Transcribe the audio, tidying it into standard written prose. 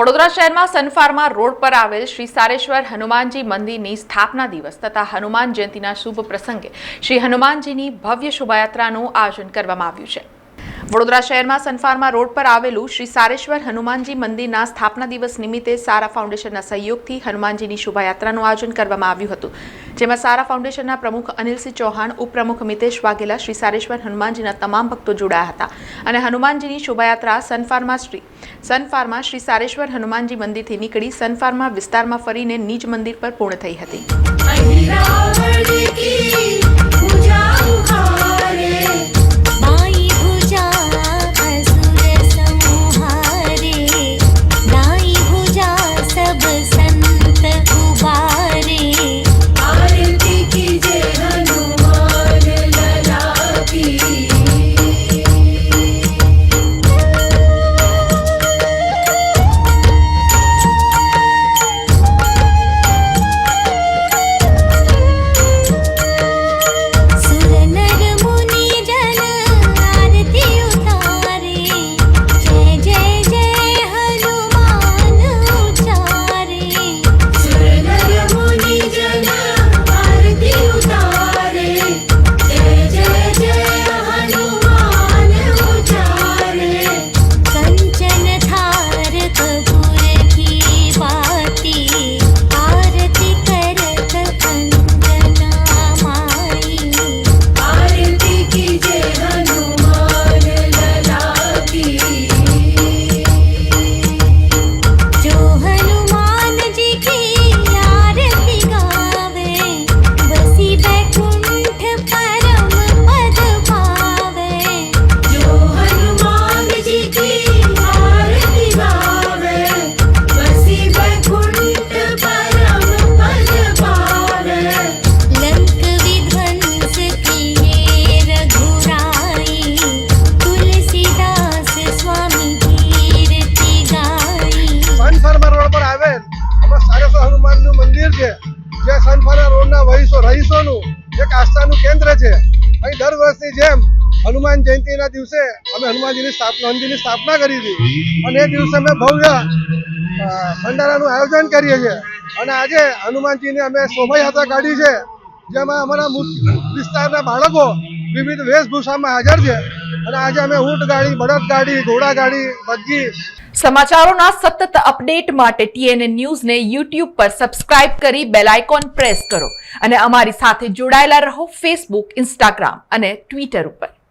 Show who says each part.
Speaker 1: વડોદરા શહેરમાં સનફાર્મા રોડ પર આવેલ શ્રી સારેશ્વર હનુમાનજી મંદિરની સ્થાપના દિવસ તથા હનુમાન જયંતિના શુભ પ્રસંગે શ્રી હનુમાનજીની ભવ્ય શોભાયાત્રાનું આયોજન કરવામાં આવ્યું છે। વડોદરા શહેરમાં સનફાર્મા રોડ પર આવેલું શ્રી સારેશ્વર હનુમાનજી મંદિરના સ્થાપના દિવસ નિમિત્તે સારા ફાઉન્ડેશનના સહયોગથી હનુમાનજીની શોભાયાત્રાનું આયોજન કરવામાં આવ્યું હતું, જેમાં સારા ફાઉન્ડેશનના પ્રમુખ અનિલસિંહ ચૌહાણ, ઉપપ્રમુખ મિતેશ વાઘેલા, શ્રી સારેશ્વર હનુમાનજીના તમામ ભક્તો જોડાયા હતા અને હનુમાનજીની શોભાયાત્રા સનફાર્મા શ્રી સારેશ્વર હનુમાનજી મંદિરથી નીકળી સનફાર્મા વિસ્તારમાં ફરીને નિજ મંદિર પર પૂર્ણ થઈ હતી।
Speaker 2: જે સનફાર્મા રોડના રહીશોનું એક આસ્થાનું કેન્દ્ર છે। અહીં દર વર્ષની જેમ હનુમાન જયંતિના દિવસે અમે હનુમાનજીની સ્થાપના કરી હતી અને એ દિવસે અમે ભવ્ય ભંડારાનું આયોજન કરીએ છીએ અને આજે હનુમાનજીની અમે શોભાયાત્રા કાઢી છે, જેમાં અમારા વિસ્તારના બાળકો વિવિધ વેશભૂષામાં હાજર છે અને આજે અમે ઊંટ ગાડી, બળદ ગાડી, ઘોડા ગાડી, બગ્ગી
Speaker 1: સમાચારોના સતત અપડેટ માટે TNN ન્યૂઝને YouTube પર સબસ્ક્રાઇબ કરી બેલ આઇકોન પ્રેસ કરો અને અમારી સાથે જોડાયેલા રહો Facebook, Instagram અને Twitter ઉપર।